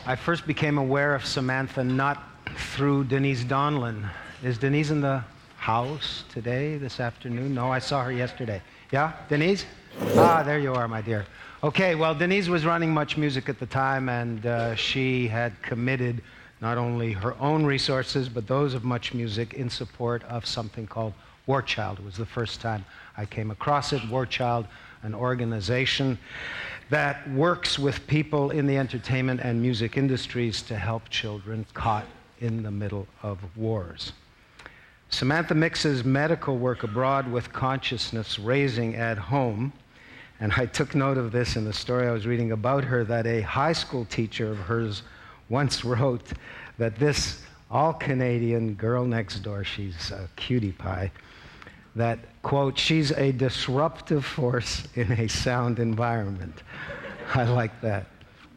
I first became aware of Samantha Nutt through Denise Donlin. Is Denise in the house today, this afternoon? No, I saw her yesterday. Yeah, Denise? Ah, there you are, my dear. Okay, well, Denise was running Much Music at the time, and she had committed not only her own resources, but those of Much Music in support of something called War Child. It was the first time I came across it. War Child, an organization that works with people in the entertainment and music industries to help children caught in the middle of wars. Samantha mixes medical work abroad with consciousness raising at home. And I took note of this in the story I was reading about her, that a high school teacher of hers once wrote that this all-Canadian girl next door, she's a cutie pie, that, quote, she's a disruptive force in a sound environment. I like that.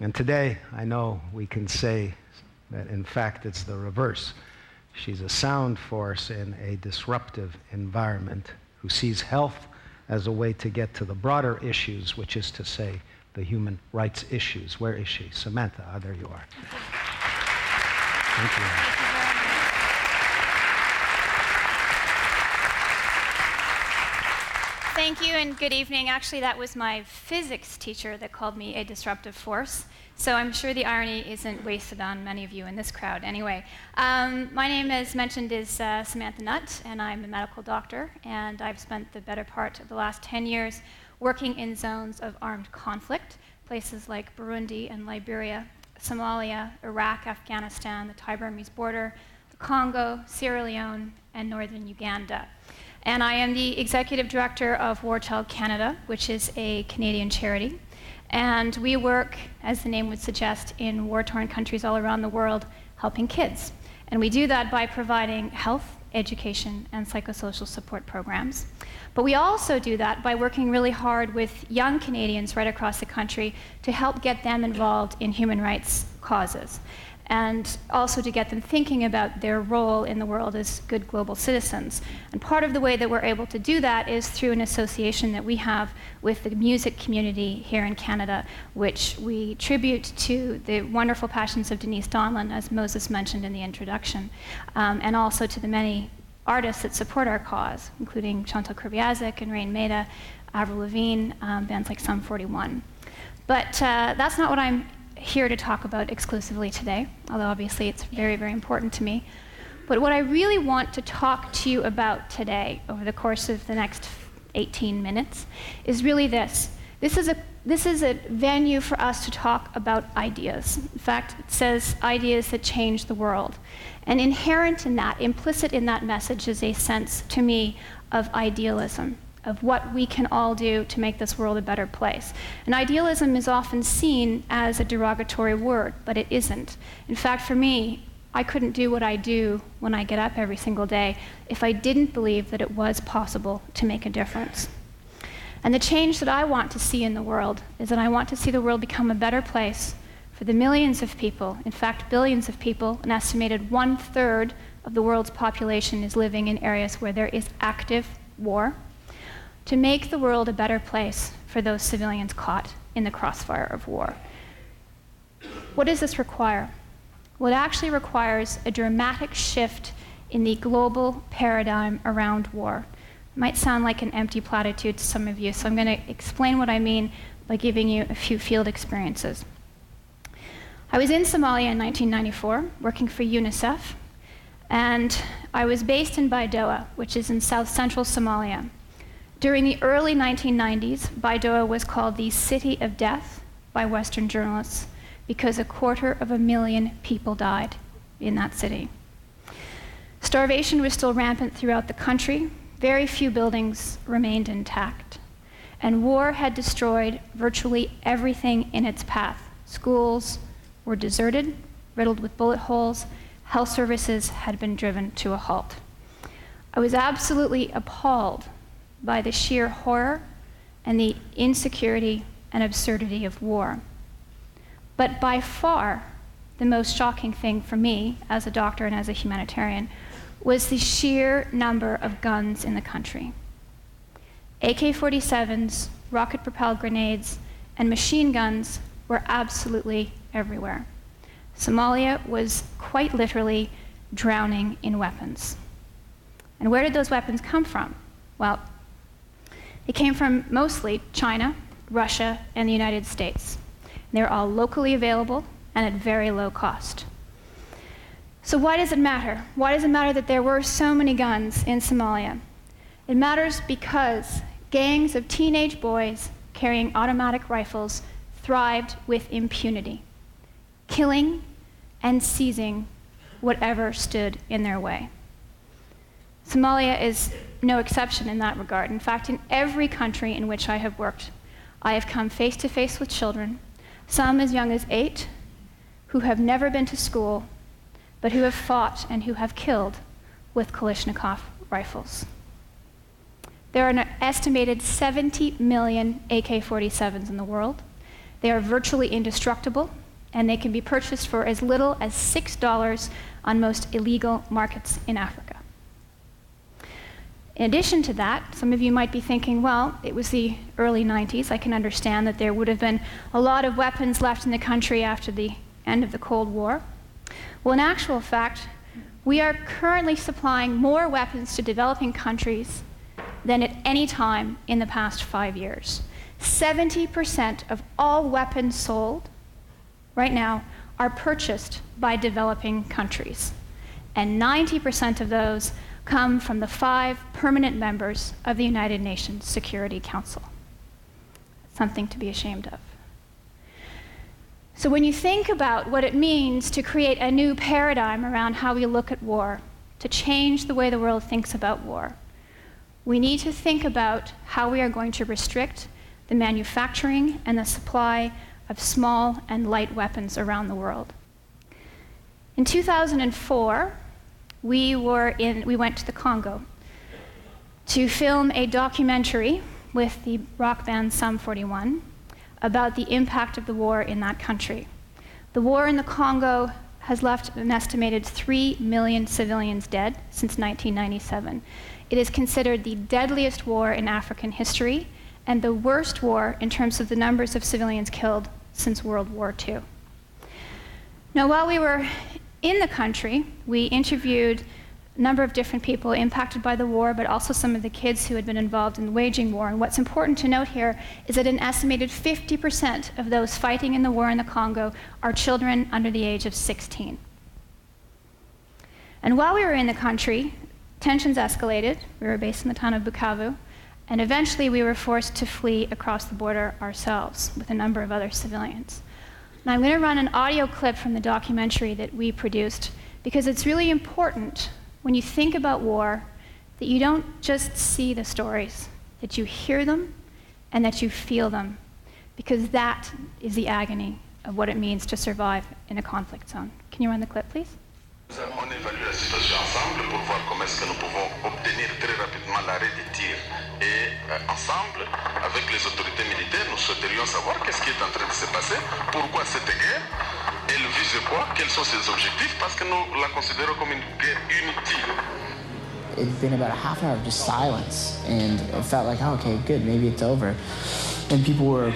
And today, I know we can say that, in fact, it's the reverse. She's a sound force in a disruptive environment who sees health as a way to get to the broader issues, which is to say, the human rights issues. Where is she? Samantha, there you are. Thank you. Thank you and good evening. Actually, that was my physics teacher that called me a disruptive force. So I'm sure the irony isn't wasted on many of you in this crowd. Anyway, my name, as mentioned, is Samantha Nutt, and I'm a medical doctor. And I've spent the better part of the last 10 years working in zones of armed conflict, places like Burundi and Liberia, Somalia, Iraq, Afghanistan, the Thai-Burmese border, the Congo, Sierra Leone, and northern Uganda. And I am the executive director of War Child Canada, which is a Canadian charity. And we work, as the name would suggest, in war-torn countries all around the world, helping kids. And we do that by providing health, education, and psychosocial support programs. But we also do that by working really hard with young Canadians right across the country to help get them involved in human rights causes, and also to get them thinking about their role in the world as good global citizens. And part of the way that we're able to do that is through an association that we have with the music community here in Canada, which we tribute to the wonderful passions of Denise Donlin, as Moses mentioned in the introduction, and also to the many artists that support our cause, including Chantal Kreviazuk and Rain Maida, Avril Lavigne, bands like Sum 41. But that's not what I'm here to talk about exclusively today, although obviously it's very, very important to me. But what I really want to talk to you about today, over the course of the next 18 minutes, is really this. This is a venue for us to talk about ideas. In fact, it says ideas that change the world. And inherent in that, implicit in that message, is a sense, to me, of idealism, of what we can all do to make this world a better place. And idealism is often seen as a derogatory word, but it isn't. In fact, for me, I couldn't do what I do when I get up every single day if I didn't believe that it was possible to make a difference. And the change that I want to see in the world is that I want to see the world become a better place for the millions of people, in fact, billions of people. An estimated 1/3 of the world's population is living in areas where there is active war, to make the world a better place for those civilians caught in the crossfire of war. What does this require? Well, it actually requires a dramatic shift in the global paradigm around war. It might sound like an empty platitude to some of you, so I'm going to explain what I mean by giving you a few field experiences. I was in Somalia in 1994, working for UNICEF, and I was based in Baidoa, which is in south-central Somalia. During the early 1990s, Baidoa was called the City of Death by Western journalists because 250,000 people died in that city. Starvation was still rampant throughout the country. Very few buildings remained intact. And war had destroyed virtually everything in its path. Schools were deserted, riddled with bullet holes. Health services had been driven to a halt. I was absolutely appalled by the sheer horror and the insecurity and absurdity of war. But by far, the most shocking thing for me as a doctor and as a humanitarian was the sheer number of guns in the country. AK-47s, rocket-propelled grenades, and machine guns were absolutely everywhere. Somalia was quite literally drowning in weapons. And where did those weapons come from? Well, they came from mostly China, Russia, and the United States. They're all locally available and at very low cost. So why does it matter? Why does it matter that there were so many guns in Somalia? It matters because gangs of teenage boys carrying automatic rifles thrived with impunity, killing and seizing whatever stood in their way. Somalia is no exception in that regard. In fact, in every country in which I have worked, I have come face to face with children, some as young as 8, who have never been to school, but who have fought and who have killed with Kalashnikov rifles. There are an estimated 70 million AK-47s in the world. They are virtually indestructible, and they can be purchased for as little as $6 on most illegal markets in Africa. In addition to that, some of you might be thinking, well, it was the early 90s. I can understand that there would have been a lot of weapons left in the country after the end of the Cold War. Well, in actual fact, we are currently supplying more weapons to developing countries than at any time in the past 5 years. 70% of all weapons sold right now are purchased by developing countries. And 90% of those come from the 5 permanent members of the United Nations Security Council. Something to be ashamed of. So when you think about what it means to create a new paradigm around how we look at war, to change the way the world thinks about war, we need to think about how we are going to restrict the manufacturing and the supply of small and light weapons around the world. In 2004, we went to the Congo to film a documentary with the rock band Sum 41 about the impact of the war in that country. The war in the Congo has left an estimated 3 million civilians dead since 1997. It is considered the deadliest war in African history and the worst war in terms of the numbers of civilians killed since World War II. Now, while we were in the country, we interviewed a number of different people impacted by the war, but also some of the kids who had been involved in waging war. And what's important to note here is that an estimated 50% of those fighting in the war in the Congo are children under the age of 16. And while we were in the country, tensions escalated. We were based in the town of Bukavu, and eventually we were forced to flee across the border ourselves with a number of other civilians. Now I'm going to run an audio clip from the documentary that we produced because it's really important when you think about war that you don't just see the stories, that you hear them and that you feel them, because that is the agony of what it means to survive in a conflict zone. Can you run the clip, please? Nous avons évalué la situation ensemble pour voir comment est-ce que nous pouvons obtenir très rapidement l'arrêt des tirs. Et ensemble, avec les autorités militaires, nous souhaiterions savoir qu'est-ce qui est en train de se passer, pourquoi cette guerre, elle vise quoi, quels sont ses objectifs, parce que nous la considérons comme une guerre inutile. It'd been about a half an hour of just silence, and it felt like, oh, okay, good, maybe it's over. And people were,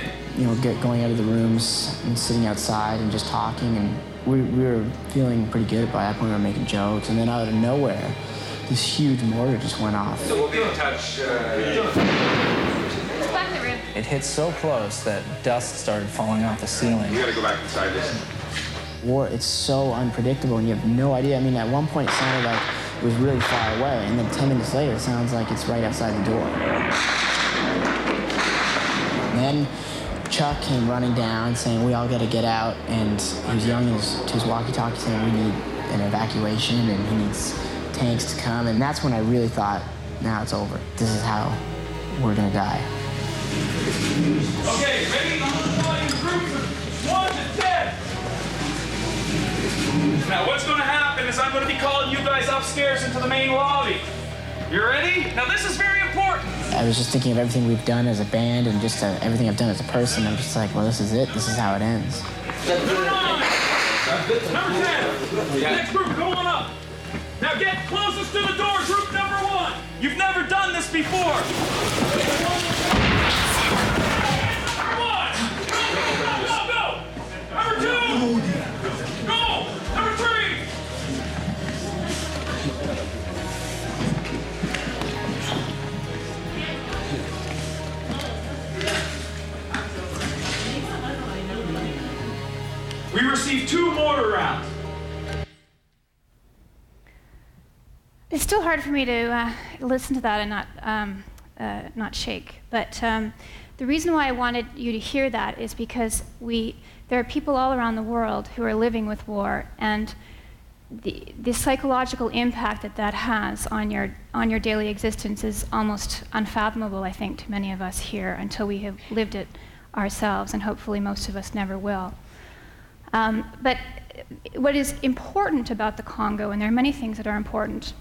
going out of the rooms and sitting outside and just talking, and we were feeling pretty good. By that point, we were making jokes, and then out of nowhere, this huge mortar just went off. So we'll be in touch. It hit so close that dust started falling off the ceiling. We gotta go back inside this. War, it's so unpredictable, and you have no idea. I mean, at one point it sounded like it was really far away, and then 10 minutes later it sounds like it's right outside the door. And then Chuck came running down saying, we all gotta get out, and he was yelling to his walkie-talkie saying we need an evacuation and he needs tanks to come, and that's when I really thought, now it's over. This is how we're gonna die. Okay, ready? I'm gonna call you groups of 1 to 10. Now what's gonna happen is I'm gonna be calling you guys upstairs into the main lobby. You ready? Now this is very important. I was just thinking of everything we've done as a band and just everything I've done as a person. I'm just like, well, this is it. This is how it ends. Number 9. Number 10. Next group, go on up. Now get closest to the door, group number 1. You've never done this before. Number 1. Go. Number 2. Go. We received 2 mortar rounds. It's still hard for me to listen to that and not shake. But the reason why I wanted you to hear that is because there are people all around the world who are living with war, and the psychological impact that has on your daily existence is almost unfathomable, I think, to many of us here until we have lived it ourselves, and hopefully most of us never will. But what is important about the Congo, and there are many things that are important,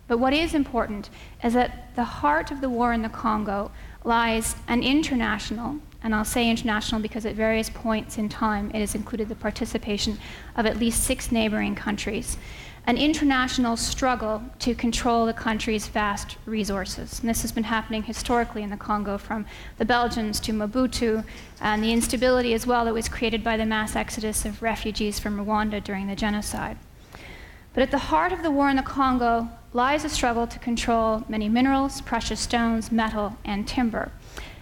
but what is important is that the heart of the war in the Congo lies an international, and I'll say international because at various points in time it has included the participation of at least 6 neighboring countries, an international struggle to control the country's vast resources. And this has been happening historically in the Congo, from the Belgians to Mobutu, and the instability as well that was created by the mass exodus of refugees from Rwanda during the genocide. But at the heart of the war in the Congo lies a struggle to control many minerals, precious stones, metal, and timber.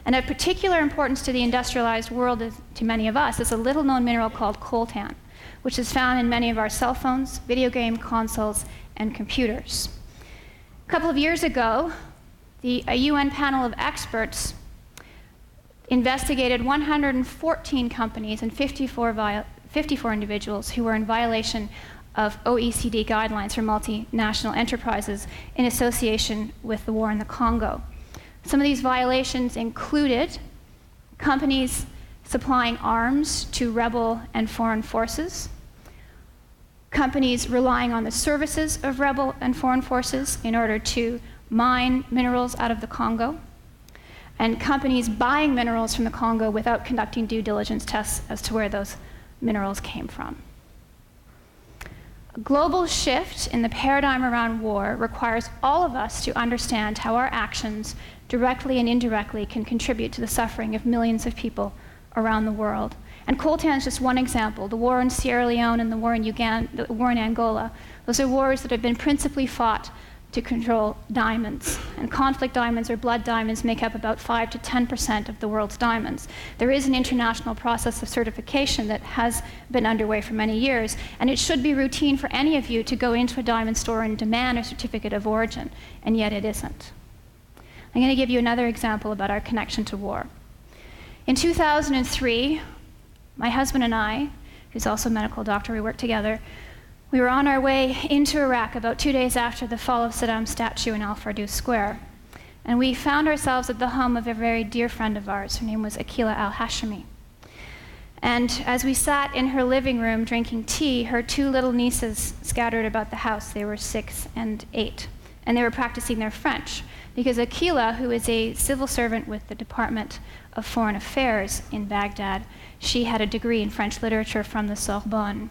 And of particular importance to the industrialized world, to many of us, is a little-known mineral called coltan, which is found in many of our cell phones, video game consoles, and computers. A couple of years ago, a UN panel of experts investigated 114 companies and 54 individuals who were in violation of OECD guidelines for multinational enterprises in association with the war in the Congo. Some of these violations included companies supplying arms to rebel and foreign forces, companies relying on the services of rebel and foreign forces in order to mine minerals out of the Congo, and companies buying minerals from the Congo without conducting due diligence tests as to where those minerals came from. A global shift in the paradigm around war requires all of us to understand how our actions, directly and indirectly, can contribute to the suffering of millions of people around the world. And coltan is just one example. The war in Sierra Leone and the war in Uganda, the war in Angola, those are wars that have been principally fought to control diamonds. And conflict diamonds or blood diamonds make up about 5 to 10% of the world's diamonds. There is an international process of certification that has been underway for many years, and it should be routine for any of you to go into a diamond store and demand a certificate of origin, and yet it isn't. I'm going to give you another example about our connection to war. In 2003, my husband and I, who's also a medical doctor, we work together, we were on our way into Iraq about 2 days after the fall of Saddam's statue in Al Fardous Square. And we found ourselves at the home of a very dear friend of ours. Her name was Akila al-Hashimi. And as we sat in her living room drinking tea, her 2 little nieces scattered about the house. They were 6 and 8. And they were practicing their French, because Akila, who is a civil servant with the Department of Foreign Affairs in Baghdad, she had a degree in French literature from the Sorbonne.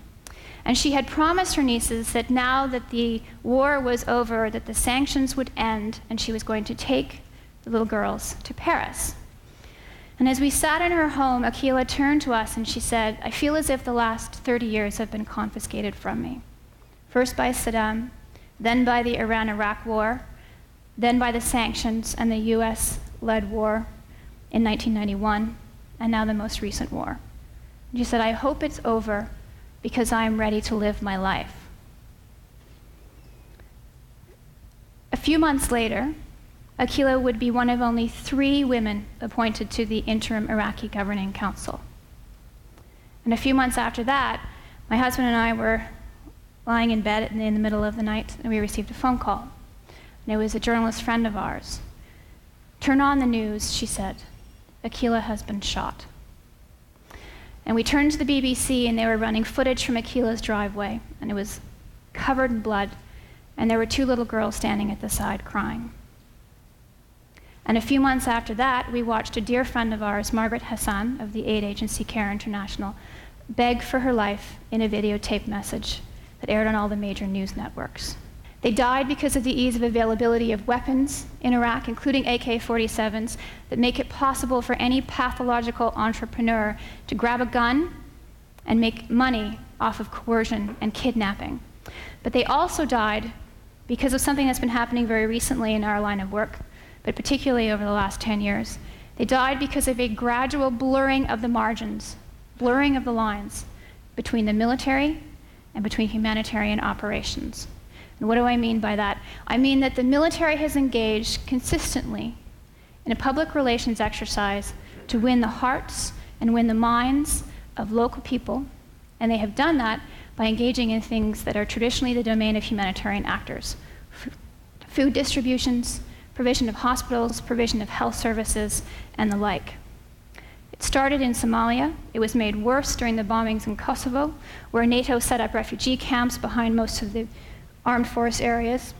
And she had promised her nieces that now that the war was over, that the sanctions would end, and she was going to take the little girls to Paris. And as we sat in her home, Akila turned to us and she said, "I feel as if the last 30 years have been confiscated from me. First by Saddam, then by the Iran-Iraq war, then by the sanctions and the US-led war in 1991, and now the most recent war." And she said, "I hope it's over, because I am ready to live my life." A few months later, Akila would be one of only 3 women appointed to the interim Iraqi Governing Council. And a few months after that, my husband and I were lying in bed in the middle of the night, and we received a phone call. And it was a journalist friend of ours. "Turn on the news," she said. "Akila has been shot." And we turned to the BBC, and they were running footage from Akila's driveway, and it was covered in blood, and there were 2 little girls standing at the side crying. And a few months after that, we watched a dear friend of ours, Margaret Hassan of the aid agency CARE International, beg for her life in a videotape message that aired on all the major news networks. They died because of the ease of availability of weapons in Iraq, including AK-47s, that make it possible for any pathological entrepreneur to grab a gun and make money off of coercion and kidnapping. But they also died because of something that's been happening very recently in our line of work, but particularly over the last 10 years. They died because of a gradual blurring of the margins, blurring of the lines between the military and between humanitarian operations. And what do I mean by that? I mean that the military has engaged consistently in a public relations exercise to win the hearts and win the minds of local people, and they have done that by engaging in things that are traditionally the domain of humanitarian actors. Food distributions, provision of hospitals, provision of health services, and the like. It started in Somalia. It was made worse during the bombings in Kosovo, where NATO set up refugee camps behind most of the armed force areas.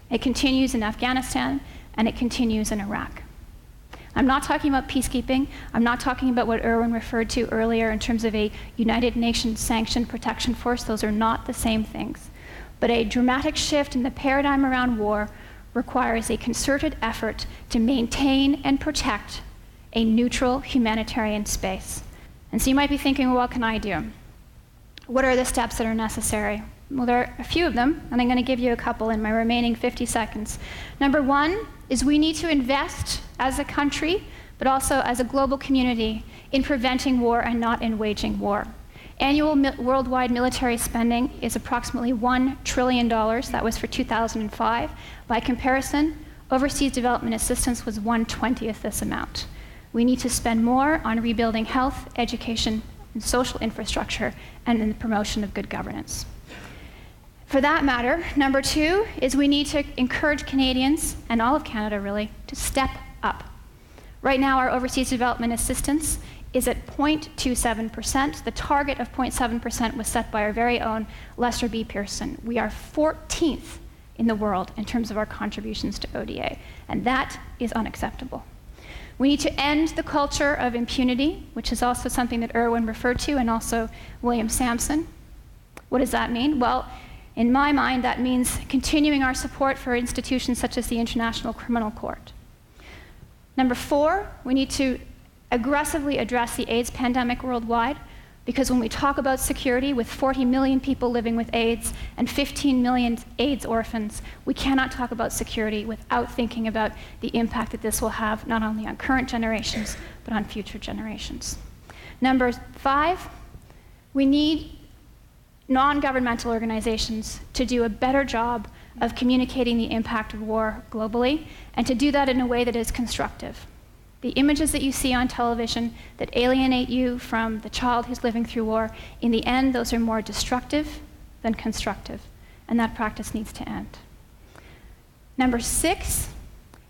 It continues in Afghanistan, and it continues in Iraq. I'm not talking about peacekeeping. I'm not talking about what Erwin referred to earlier in terms of a United Nations sanctioned protection force. Those are not the same things. But a dramatic shift in the paradigm around war requires a concerted effort to maintain and protect a neutral humanitarian space. And so you might be thinking, well, what can I do? What are the steps that are necessary? Well, there are a few of them, and I'm going to give you a couple in my remaining 50 seconds. Number one is we need to invest as a country, but also as a global community, in preventing war and not in waging war. Annual worldwide military spending is approximately $1 trillion. That was for 2005. By comparison, overseas development assistance was 1/20th this amount. We need to spend more on rebuilding health, education, and social infrastructure, and in the promotion of good governance. For that matter, number two is we need to encourage Canadians, and all of Canada really, to step up. Right now, our overseas development assistance is at 0.27%. The target of 0.7% was set by our very own Lester B. Pearson. We are 14th in the world in terms of our contributions to ODA, and that is unacceptable. We need to end the culture of impunity, which is also something that Erwin referred to, and also William Sampson. What does that mean? Well, in my mind, that means continuing our support for institutions such as the International Criminal Court. Number four, we need to aggressively address the AIDS pandemic worldwide, because when we talk about security, with 40 million people living with AIDS and 15 million AIDS orphans, we cannot talk about security without thinking about the impact that this will have not only on current generations, but on future generations. Number five, we need non-governmental organizations to do a better job of communicating the impact of war globally, and to do that in a way that is constructive. The images that you see on television that alienate you from the child who's living through war, in the end, those are more destructive than constructive, and that practice needs to end. Number six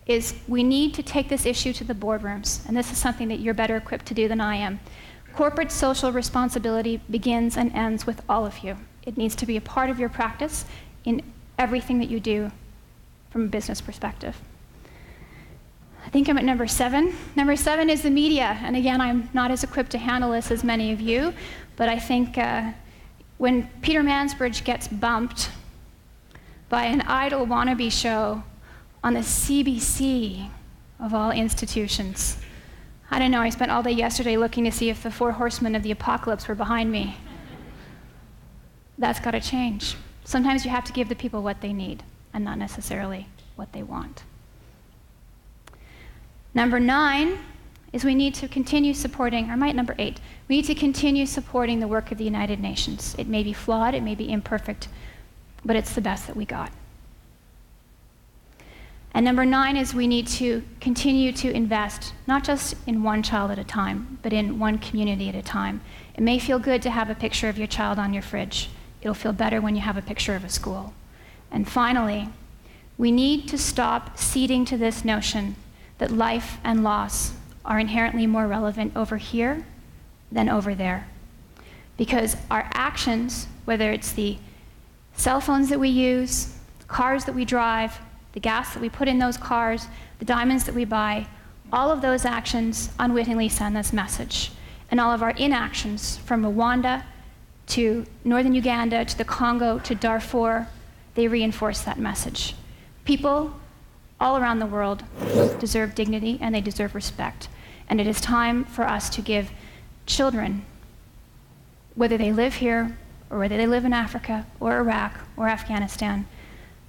is we need to take this issue to the boardrooms, and this is something that you're better equipped to do than I am. Corporate social responsibility begins and ends with all of you. It needs to be a part of your practice in everything that you do from a business perspective. I think I'm at number seven. Number seven is the media. And again, I'm not as equipped to handle this as many of you, but I think when Peter Mansbridge gets bumped by an idol wannabe show on the CBC of all institutions, I don't know, I spent all day yesterday looking to see if the 4 horsemen of the apocalypse were behind me. That's got to change. Sometimes you have to give the people what they need and not necessarily what they want. Number 9 is we need to continue supporting, or number 8, we need to continue supporting the work of the United Nations. It may be flawed, it may be imperfect, but it's the best that we got. And number 9 is we need to continue to invest, not just in one child at a time, but in one community at a time. It may feel good to have a picture of your child on your fridge. It'll feel better when you have a picture of a school. And finally, we need to stop ceding to this notion that life and loss are inherently more relevant over here than over there. Because our actions, whether it's the cell phones that we use, cars that we drive, the gas that we put in those cars, the diamonds that we buy, all of those actions unwittingly send this message. And all of our inactions, from Rwanda to northern Uganda to the Congo to Darfur, they reinforce that message. People all around the world deserve dignity and they deserve respect. And it is time for us to give children, whether they live here or whether they live in Africa or Iraq or Afghanistan,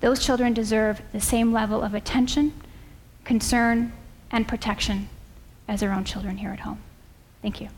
those children deserve the same level of attention, concern, and protection as their own children here at home. Thank you.